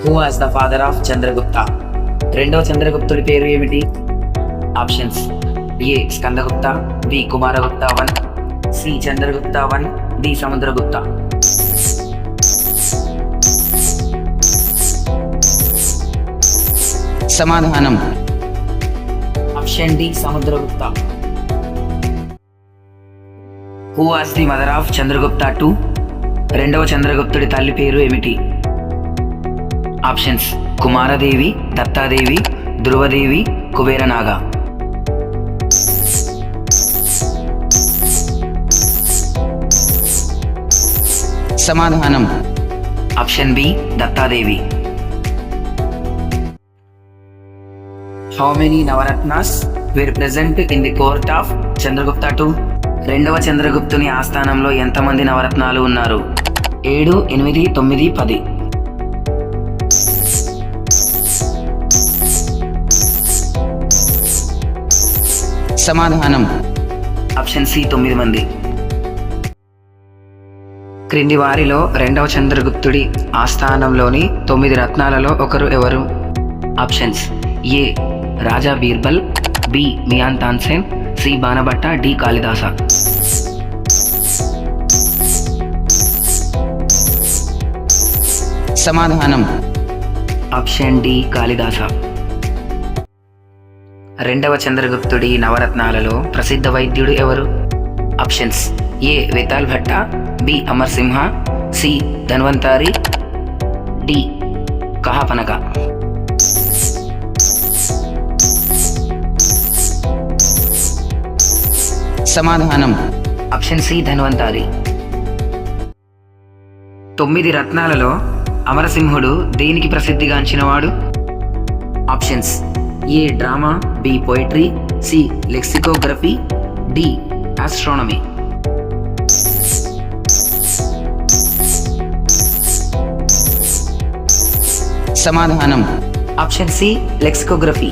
Who was the father of Chandragupta? రెండవ చంద్రగుప్తుడి పేరు ఏమిటి? Options: A Skandagupta, B Kumaragupta 1, C Chandragupta 1, D Samudragupta. సమాధానం: option D Samudragupta. Who was the mother of Chandragupta 2? రెండవ చంద్రగుప్తుడి తల్లి పేరు ఏమిటి? ఆప్షన్స్: కుమారదేవి, దత్తాదేవి, ధ్రువదేవి, కుబేరనాగ. సమాధానం: option B Dattadevi. How many Navaratnas were present in the court of Chandragupta 2? రెండవ చంద్రగుప్తుని ఆస్థానంలో ఎంతమంది నవరత్నాలు ఉన్నారు? 7, 8, 9, 10. సమాధానం: ఆప్షన్ సి 9 మంది. క్రింది వారిలో రెండవ చంద్రగుప్తుడి ఆస్థానంలోని 9 రత్నాలలో ఒకరు ఎవరు? ఆప్షన్స్: ఏ రాజా Birbal, B మియాన్ Tansen, C Banabhatta, D Kalidasa. సమాధానం: ఆప్షన్ డి కాళిదాస. రెండవ చంద్రగుప్తుడి నవరత్నాలలో ప్రసిద్ధ వైద్యుడు ఎవరు? Options: A Vetal Bhatta, B Amar Simha, C Dhanvantari, D Kahapanaka. సమాధానం: ఆప్షన్ సి ధన్వంతారి. 9 రత్నాలలో అమరసింహుడు దేనికి ప్రసిద్ధిగాంచినవాడు? Options: A drama, B poetry, C lexicography, D astronomy. సమాధానం: ఆప్షన్ సి లెక్సికోగ్రఫీ.